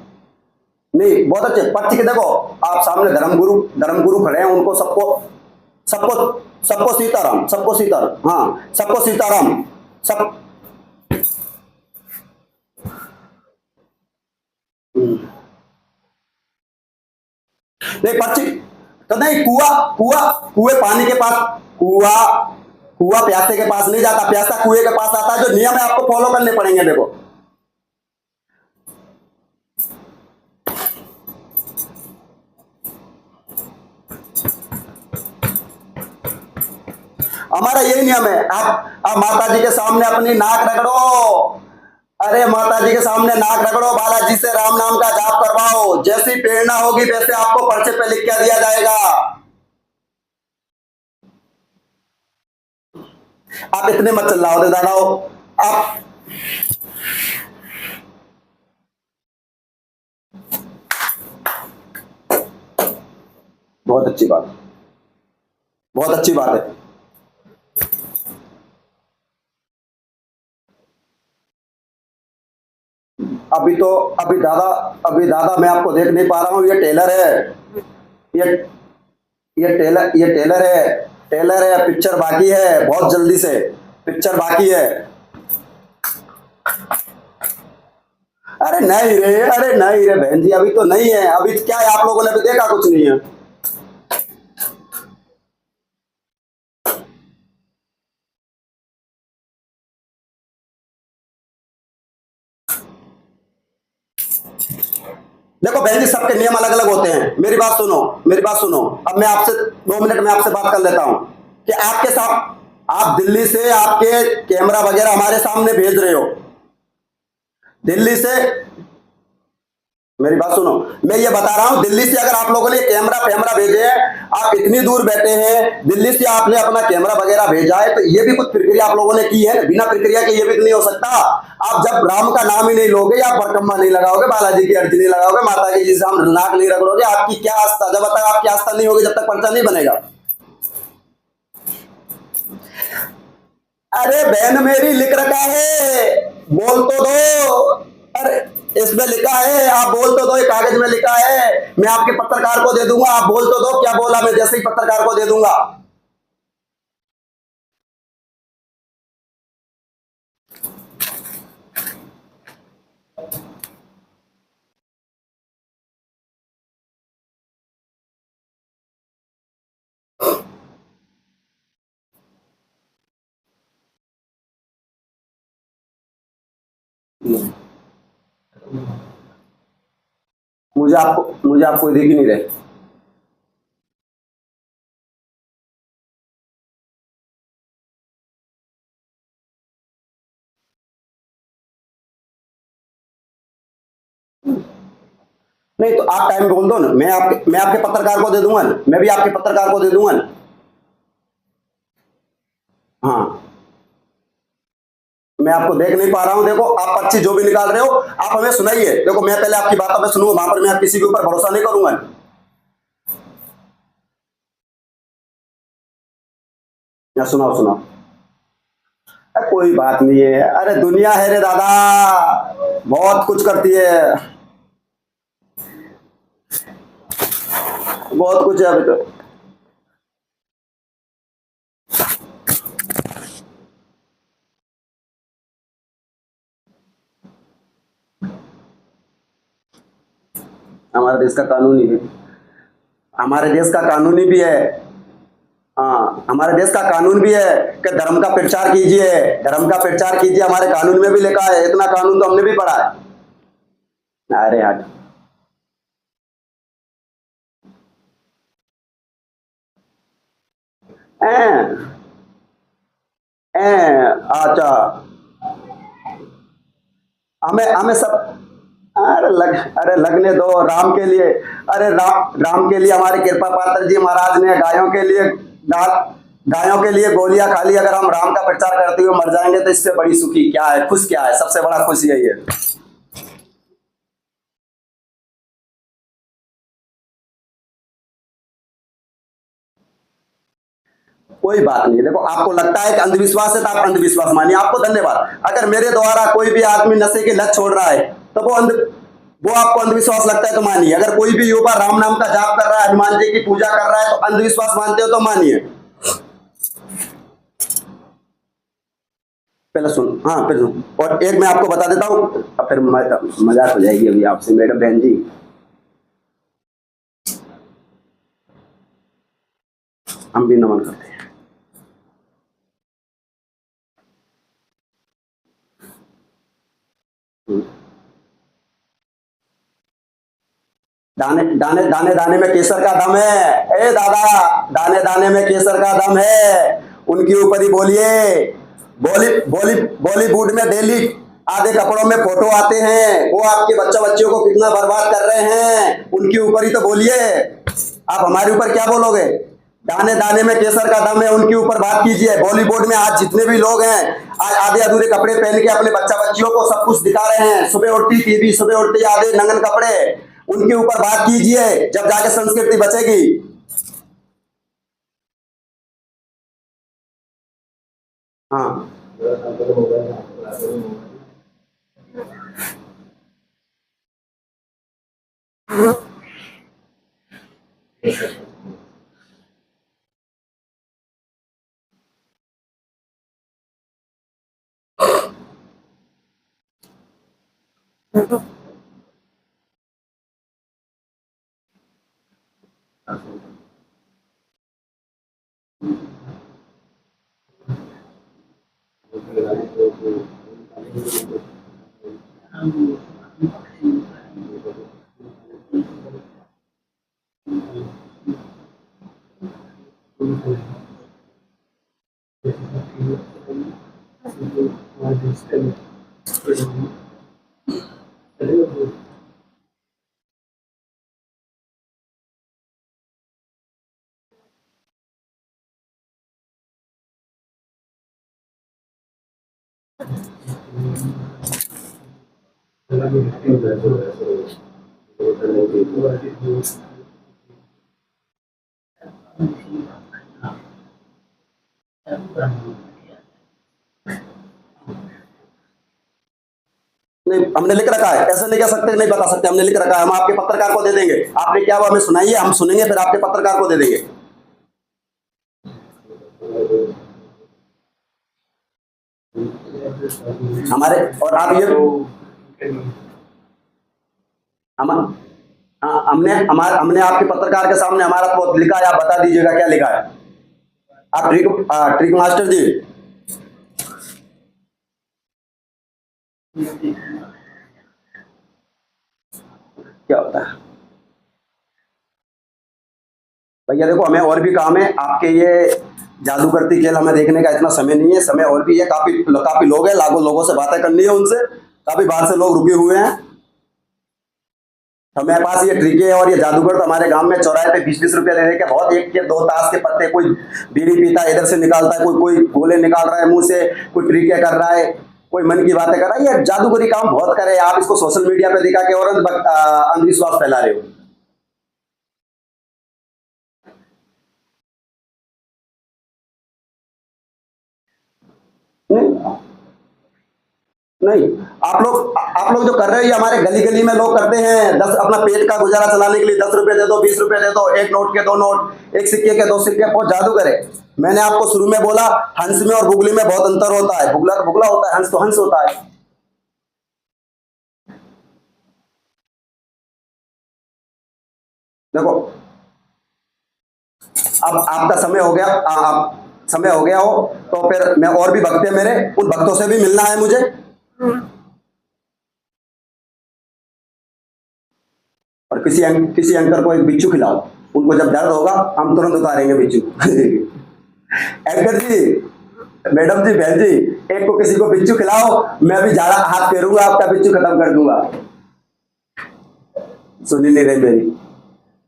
नहीं बहुत अच्छे पर्ची के, देखो आप सामने धर्मगुरु खड़े हैं, उनको सबको सबको सबको सीताराम, सबको सीताराम, हाँ सबको सीताराम, सब। नहीं पर्ची तो नहीं, कुआ कुआ कुएं पानी के पास, कुआ कुआ प्यासे के पास नहीं जाता, प्यासा कुएं के पास आता है, जो नियम है आपको फॉलो करने पड़ेंगे, देखो। हमारा यही नियम है, आप माता जी के सामने अपनी नाक रगड़ो, अरे माता जी के सामने नाक रगड़ो, बालाजी से राम नाम का जाप करवाओ, जैसी प्रेरणा होगी वैसे आपको पर्चे पे लिख के दिया जाएगा। आप इतने मत चिल्लाओ दे दादा, आप बहुत अच्छी बात, बहुत अच्छी बात है। अभी तो अभी दादा मैं आपको देख नहीं पा रहा हूँ, ये टेलर है, ये ये टेलर है, पिक्चर बाकी है, बहुत जल्दी से पिक्चर बाकी है। अरे नहीं रे बहन जी, अभी तो नहीं है, अभी क्या है, आप लोगों ने अभी देखा कुछ नहीं है। देखो बहन जी, सबके नियम अलग अलग होते हैं, मेरी बात सुनो, मेरी बात सुनो। अब मैं आपसे 2 मिनट में आपसे बात कर लेता हूं कि आपके साथ, आप दिल्ली से आपके कैमरा वगैरह हमारे सामने भेज रहे हो, दिल्ली से, मेरी बात सुनो, मैं ये बता रहा हूं, दिल्ली से अगर आप लोगों ने कैमरा फैमरा भेजे हैं, आप इतनी दूर बैठे हैं, दिल्ली से आपने अपना कैमरा वगैरह भेजा है, तो ये भी कुछ प्रक्रिया आप लोगों ने की है, बिना प्रक्रिया के ये भी नहीं हो सकता। आप जब राम का नाम ही नहीं लोगे, या परकम्मा नहीं लगाओगे, बालाजी की अर्जी नहीं लगाओगे, माता जी से हम नाक नहीं रगड़ोगे, आपकी क्या आस्था, जब तक आपकी आस्था नहीं होगी, जब तक पर्चा नहीं बनेगा। अरे बहन मेरी लिख रखा है, बोल तो दो। अरे इसमें लिखा है, आप बोल तो दो, ये कागज में लिखा है, मैं आपके पत्रकार को दे दूंगा, आप बोल तो दो क्या बोला, मैं जैसे ही पत्रकार को दे दूंगा। मुझे आपको दिख ही नहीं रहे। नहीं तो आप टाइम बोल दो ना, मैं आपके पत्रकार को दे दूंगा ना, मैं भी आपके पत्रकार को दे दूंगा ना। हाँ, मैं आपको देख नहीं पा रहा हूं, देखो आप पर्ची जो भी निकाल रहे हो, आप हमें सुनाइए, देखो मैं पहले आपकी बातों में सुनूंगा, वहां पर मैं किसी के ऊपर भरोसा नहीं करूंगा। या सुनाओ सुनाओ। कोई बात नहीं है, अरे दुनिया है रे दादा, बहुत कुछ करती है, बहुत कुछ है अभी तो। हमारे देश का कानूनी भी, हमारे देश का कानूनी भी है। हाँ, हमारे देश का कानून भी है कि धर्म का प्रचार कीजिए, धर्म का प्रचार कीजिए, हमारे कानून में भी लिखा है, इतना कानून तो हमने भी पढ़ा है। अरे यार, हैं, अच्छा, हमें हमें सब, अरे लगने दो राम के लिए, अरे राम के लिए हमारे कृपा पात्र जी महाराज ने गायों के लिए, गायों के लिए गोलियां खा ली, अगर हम राम का प्रचार करते हुए मर जाएंगे तो इससे बड़ी सुखी क्या है, खुश क्या है, सबसे बड़ा खुश यही है। कोई बात नहीं, देखो आपको लगता है कि अंधविश्वास है तो आप अंधविश्वास मानिए, आपको धन्यवाद। अगर मेरे द्वारा कोई भी आदमी नशे की लत छोड़ रहा है तो वो आपको अंधविश्वास लगता है तो मानिए। अगर कोई भी युवा राम नाम का जाप कर रहा है, हनुमान जी की पूजा कर रहा है, तो अंधविश्वास मानते हो तो मानिए। पहले सुन, हाँ फिर सुन, और एक मैं आपको बता देता हूँ, अब फिर मजाक हो जाएगी अभी आपसे मैडम बहन जी। हम भी नमन करते हैं। हम्म। दाने दाने दाने दाने में केसर का दम है, ए दादा, दाने दाने में केसर का दम है, उनके ऊपर ही बोलिए। बॉली बॉली बॉलीवुड में डेली आधे कपड़ों में फोटो आते हैं, वो आपके बच्चा बच्चियों को कितना बर्बाद कर रहे हैं, उनके ऊपर ही तो बोलिए। आप हमारे ऊपर क्या बोलोगे? दाने दाने में केसर का दम है, उनके ऊपर बात कीजिए। बॉलीवुड में आज जितने भी लोग हैं, आज आधे अधूरे कपड़े पहन के अपने बच्चा बच्चियों को सब कुछ दिखा रहे हैं, सुबह उठती टीवी, सुबह उठती आधे नंगन कपड़े, उनके ऊपर बात कीजिए, जब जाके संस्कृति बचेगी। हाँ, नहीं हमने लिख रखा है, ऐसे नहीं कह सकते, नहीं बता सकते, हमने लिख रखा है, हम आपके पत्रकार को दे देंगे। आपने क्या वो हमें सुनाइए, हम सुनेंगे, फिर आपके पत्रकार को दे देंगे। हमारे और आप ये हम हमने आपके पत्रकार के सामने हमारा तो लिखा है, आप बता दीजिएगा क्या लिखा है। आप ट्रिक मास्टर जी, क्या होता है भैया? देखो हमें और भी काम है, आपके ये जादू करती खेल हमें देखने का इतना समय नहीं है, समय और भी है, काफी काफी लोग हैं, लाखों लोगों से बातें करनी है, उनसे काफी बाहर से लोग रुके हुए हैं। हमारे पास ये ट्रिके और ये जादूगर तो हमारे गांव में चौराहे पे 20-20 रुपया दे दे के बहुत, एक के दो ताश के पत्ते, कोई बीड़ी पीता है इधर से निकालता है, कोई कोई गोले निकाल रहा है मुंह से, कोई ट्रिके कर रहा है, कोई मन की बातें कर रहा है। ये जादूगरी काम बहुत करे, आप इसको सोशल मीडिया पे दिखा के और अंधविश्वास फैला रहे हो। नहीं नहीं, आप लोग जो कर रहे हो, ये हमारे गली गली में लोग करते हैं, 10 अपना पेट का गुजारा चलाने के लिए 10 रुपए दे दो, 20 रुपए दे दो, एक नोट के दो नोट, एक सिक्के के दो सिक्के, बहुत जादू करे। मैंने आपको शुरू में बोला, हंस में और बुगली में बहुत अंतर होता है, बुगला तो बुगला होता है, हंस तो हंस होता है। देखो अब आपका समय हो गया, आप समय हो गया हो तो फिर मैं, और भी भक्त है मेरे, उन भक्तों से भी मिलना है मुझे, और किसी एंकर को एक बिच्छू खिलाओ, उनको जब दर्द होगा हम तुरंत उतारेंगे बिच्छू। एंकर जी, मैडम जी, बहन जी, एक को किसी को बिच्छू खिलाओ, मैं भी झाड़ा हाथ फेरूंगा, आपका बिच्छू खत्म कर दूंगा। सुनी नहीं रही मेरी?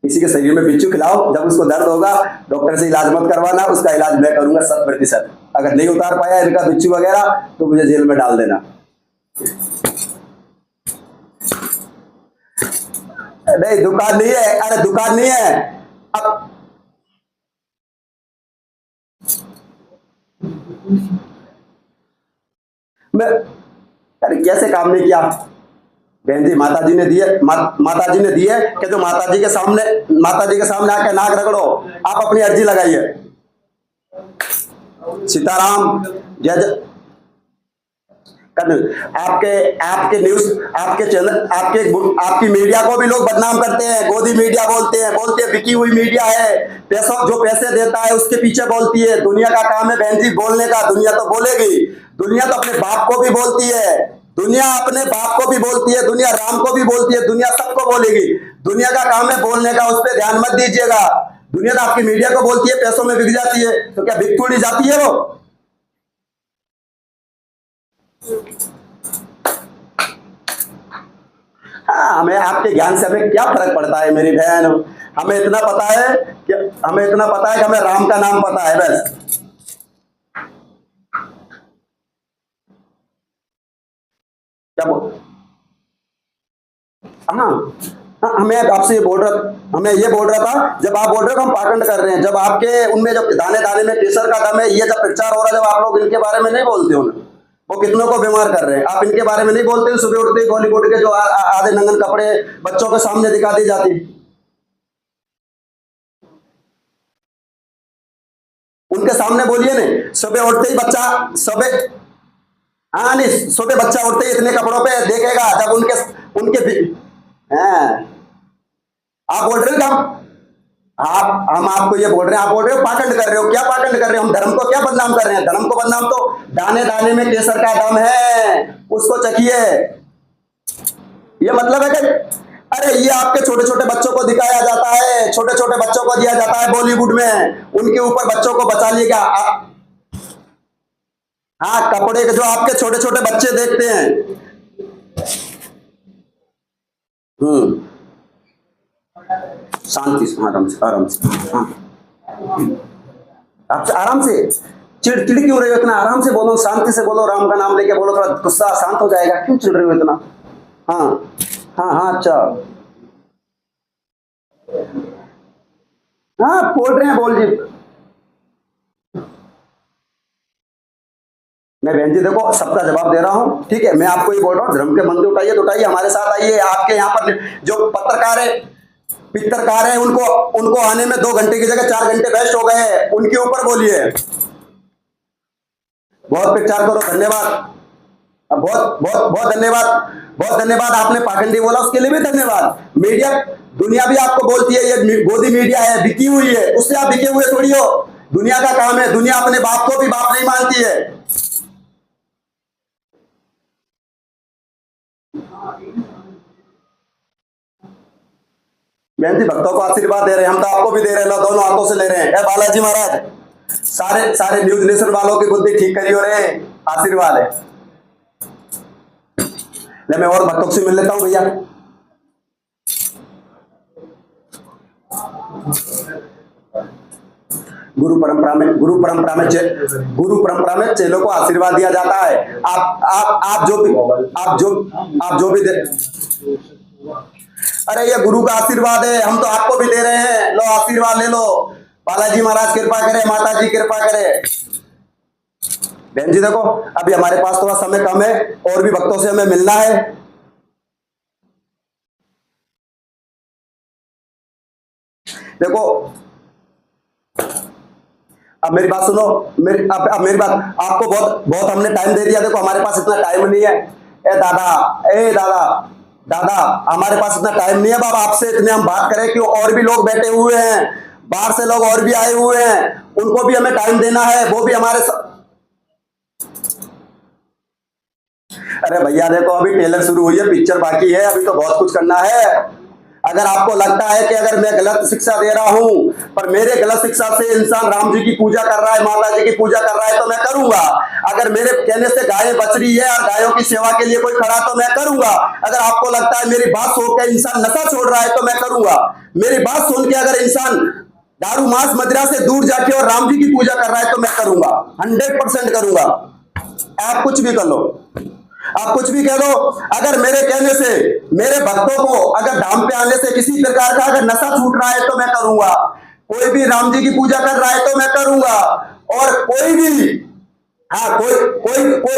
किसी के शरीर में बिच्छू खिलाओ, जब उसको दर्द होगा, डॉक्टर से इलाज मत करवाना, उसका इलाज मैं करूंगा 100%। अगर नहीं उतार पाया इनका बिच्छू वगैरह तो मुझे जेल में डाल देना। नहीं दुकान नहीं है, अरे दुकान नहीं है। अब मैं, अरे कैसे काम नहीं किया? बहन जी, माता जी ने दिए, माता जी ने दिए कि जो माता जी के सामने आके नाक रगड़ो, आप अपनी अर्जी लगाइए। सीताराम, जय जय। आपके आपके न्यूज, आपके चैनल, आपकी मीडिया को भी लोग बदनाम करते हैं, गोदी मीडिया बोलते हैं बिकी हुई मीडिया है, पैसा जो पैसे देता है उसके पीछे बोलती है। दुनिया का काम है बहन जी बोलने का, दुनिया तो बोलेगी, दुनिया तो अपने बाप को भी बोलती है, दुनिया अपने बाप को भी बोलती है, दुनिया राम को भी बोलती है, दुनिया सबको बोलेगी। दुनिया का काम है बोलने का, उस पर ध्यान मत दीजिएगा। दुनिया तो आपकी मीडिया को बोलती है, पैसों में बिक जाती है, तो क्या बिक थोड़ी जाती है वो? हाँ, हमें आपके ज्ञान से हमें क्या फर्क पड़ता है मेरी बहन? हमें इतना पता है कि हमें राम का नाम पता है बस। क्या बोल हाँ हाँ, हमें ये बोल रहा था, जब आप बोल रहे हो कि हम पाखंड कर रहे हैं, जब आपके उनमें जब दाने दाने में केसर का दम है, ये जब प्रचार हो रहा है, जब आप लोग इनके बारे में नहीं बोलते हो ना, वो कितनों को बीमार कर रहे हैं, आप इनके बारे में नहीं बोलते हो। सुबह उठते ही बॉलीवुड के जो आधे नंगन कपड़े बच्चों के सामने दिखा दी जाती, उनके सामने बोलिए नहीं। सुबह उठते ही बच्चा सुबह हाँ नहीं, सुबह बच्चा उठते ही इतने कपड़ों पे देखेगा, जब उनके उनके हैं। आप बोल रहे हो कि हम आपको ये बोल रहे हैं, आप बोल रहे हो पाखंड कर रहे हो। क्या पाखंड कर रहे हो? हम धर्म को क्या बदनाम कर रहे हैं? धर्म को बदनाम तो दाने दाने में केसर का दम है, उसको चखिए। ये मतलब है कि अरे ये आपके छोटे छोटे बच्चों को दिखाया जाता है, छोटे छोटे बच्चों को दिया जाता है बॉलीवुड में, उनके ऊपर बच्चों को बचा लिएगा। हाँ, कपड़े के जो आपके छोटे छोटे बच्चे देखते हैं। हम्म। शांति से, आराम से, आराम से। हाँ, आप आराम से। चिड़चिड़ क्यों रहे हो इतना? आराम से बोलो, शांति से बोलो, राम का नाम लेके बोलो, थोड़ा गुस्सा शांत हो जाएगा। क्यों चिड़ रहे हो इतना? हाँ हाँ हाँ, अच्छा। हाँ, बोल रहे हैं, बोल जी। मैं बहन जी देखो सबका जवाब दे रहा हूँ, ठीक है। मैं आपको ये बोल रहा हूँ, धर्म के मंदिर उठाइए तो उठाइए, हमारे साथ आइए। आपके यहाँ पर जो पत्रकार है, उनको उनको आने में 2 घंटे की जगह 4 घंटे वेस्ट हो गए हैं, उनके ऊपर बोलिए। बहुत प्रचार करो, धन्यवाद। बहुत बहुत बहुत धन्यवाद। बहुत धन्यवाद, आपने पाखंडी बोला उसके लिए भी धन्यवाद। मीडिया दुनिया भी आपको बोलती है ये गोदी मीडिया है, बिकी हुई है, उससे आप बिके हुए थोड़ी हो। दुनिया का काम है, दुनिया अपने बाप को भी बाप नहीं मानती है। बहन जी भक्तों को आशीर्वाद दे रहे हैं, हम तो आपको भी दे रहे हैं, दोनों हाथों से ले रहे हैं। बालाजी महाराज, सारे सारे न्यूज नेशन वालों की बुद्धि ठीक करी हो रहे हैं, आशीर्वाद है। मैं और भक्तों से मिल लेता हूँ भैया। गुरु परंपरा में चेलों को आशीर्वाद दिया जाता है। आप जो भी दे। अरे ये गुरु का आशीर्वाद है, हम तो आपको भी दे रहे हैं, लो आशीर्वाद ले लो। बालाजी महाराज कृपा करे, माता जी कृपा करे। बहन जी देखो, अभी हमारे पास थोड़ा समय कम है, और भी भक्तों से हमें मिलना है। देखो, अब मेरी बात सुनो। अब मेरी बात, आपको बहुत बहुत हमने टाइम दे दिया। देखो हमारे पास इतना टाइम नहीं है। ए दादा, दादा, हमारे पास इतना टाइम नहीं है बाबा आपसे इतने हम बात करें कि और भी लोग बैठे हुए हैं, बाहर से लोग और भी आए हुए हैं, उनको भी हमें टाइम देना है, वो भी हमारे अरे भैया देखो, अभी ट्रेलर शुरू हुई है, पिक्चर बाकी है, अभी तो बहुत कुछ करना है। अगर आपको लगता है कि अगर मैं गलत शिक्षा दे रहा हूं, पर मेरे गलत शिक्षा से इंसान राम जी की पूजा कर रहा है, माता जी की पूजा कर रहा है, तो मैं करूंगा। अगर मेरे कहने से गायें बच रही है और गायों की सेवा के लिए कोई खड़ा, तो मैं करूंगा। अगर आपको लगता है मेरी बात सुन के इंसान नशा छोड़ रहा है, तो मैं करूंगा। मेरी बात सुन के अगर इंसान दारू मांस मदिरा से दूर जाके और राम जी की पूजा कर रहा है, तो मैं करूंगा, 100% करूंगा। आप कुछ भी कर लो, आप कुछ भी कह दो। अगर मेरे कहने से मेरे भक्तों को अगर धाम पे आने से किसी प्रकार का अगर नशा छूट रहा है, तो मैं करूंगा। कोई भी राम जी की पूजा कर रहा है, तो मैं करूंगा। और कोई भी, हाँ, कोई कोई कोई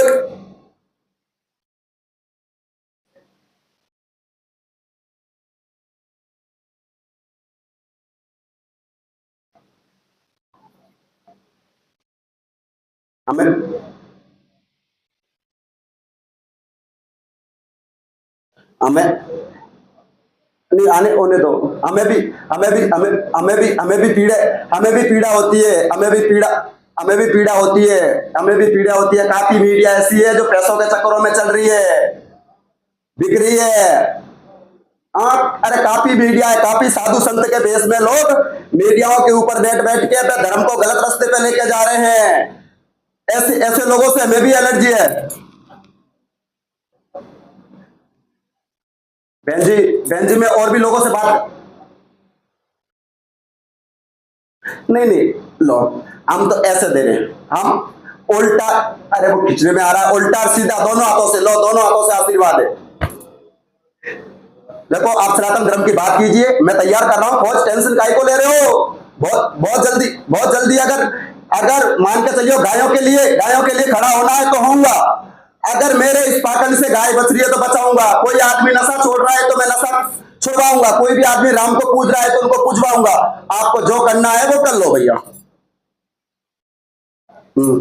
हमें हमें नहीं आने होने दो। हमें भी हमें भी हमें हमें भी पीड़ा होती है, हमें भी पीड़ा होती है, हमें भी पीड़ा होती है। काफी मीडिया ऐसी है जो पैसों के चक्करों में चल रही है, बिक रही है। हाँ, अरे काफी मीडिया है, काफी साधु संत के भेष में लोग मीडियाओं के ऊपर बैठ बैठ के अपने धर्म को गलत रास्ते पे लेके जा रहे हैं। ऐसे ऐसे लोगों से हमें भी एलर्जी है। बहन जी, बहन जी, मैं और भी लोगों से बात नहीं नहीं, लो, हम तो ऐसे दे रहे हैं, हम उल्टा, अरे वो खिंचने में आ रहा है, उल्टा और सीधा दोनों हाथों से लो, दोनों हाथों से आशीर्वाद है। देखो आप सनातन धर्म की बात कीजिए, मैं तैयार कर रहा हूं, बहुत टेंशन काहे को ले रहे हो? बहुत बहुत जल्दी अगर अगर मान के चलियो गायों के लिए खड़ा होना है तो होऊंगा। अगर मेरे इस पाखंड से गाय बच रही है तो बचाऊंगा। कोई आदमी नशा छोड़ रहा है तो मैं नशा छुड़वाऊंगा। कोई भी आदमी राम को पूज रहा है तो उनको पूजवाऊंगा। आपको जो करना है वो कर लो भैया। हम्म।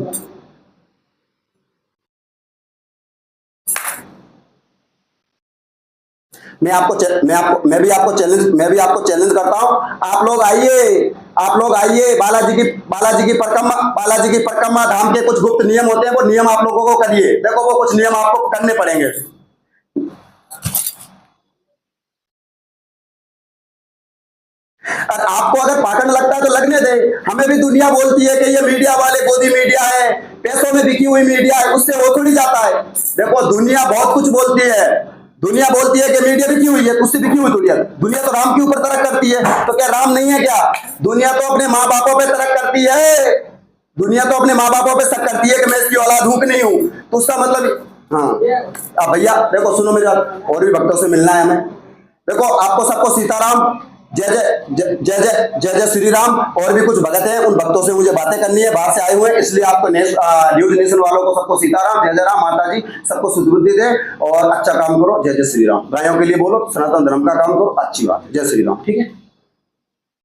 मैं भी आपको चैलेंज करता हूं। आप लोग आइए, बालाजी की परिक्रमा धाम के कुछ गुप्त नियम होते हैं, वो नियम आप लोगों को करिए। देखो वो कुछ नियम आपको करने पड़ेंगे। और आपको अगर पाखंड लगता है तो लगने दे। हमें भी दुनिया बोलती है कि ये मीडिया वाले गोदी मीडिया है, पैसों में बिकी हुई मीडिया है, उससे हो थोड़ी जाता है। देखो दुनिया बहुत कुछ बोलती है। दुनिया बोलती है कि मीडिया बिकी हुई है, उससे बिकी हुई दुनिया। दुनिया तो राम के ऊपर तरक करती है, तो क्या राम नहीं है क्या? दुनिया तो अपने माँ बापों पे तरक करती है। दुनिया तो अपने माँ बापों पे शक करती है कि मैं इसकी औलाद हूं कि नहीं हूं। तो उसका मतलब, हाँ। अब भैया देखो सुनो मेरी बात, और भी भक्तों से मिलना है हमें। देखो आपको सबको सीताराम, जय जय श्री राम। और भी कुछ भगत हैं, उन भक्तों से मुझे बातें करनी है, बाहर से आए हुए हैं, इसलिए आपको न्यूज नेशन वालों को सबको सीताराम, जय जय राम। माता जी सबको सुधबुद्धि दे और अच्छा काम करो। जय जय श्री राम। गायों के लिए बोलो, सनातन धर्म का काम करो, अच्छी बात है। जय श्री राम। ठीक है।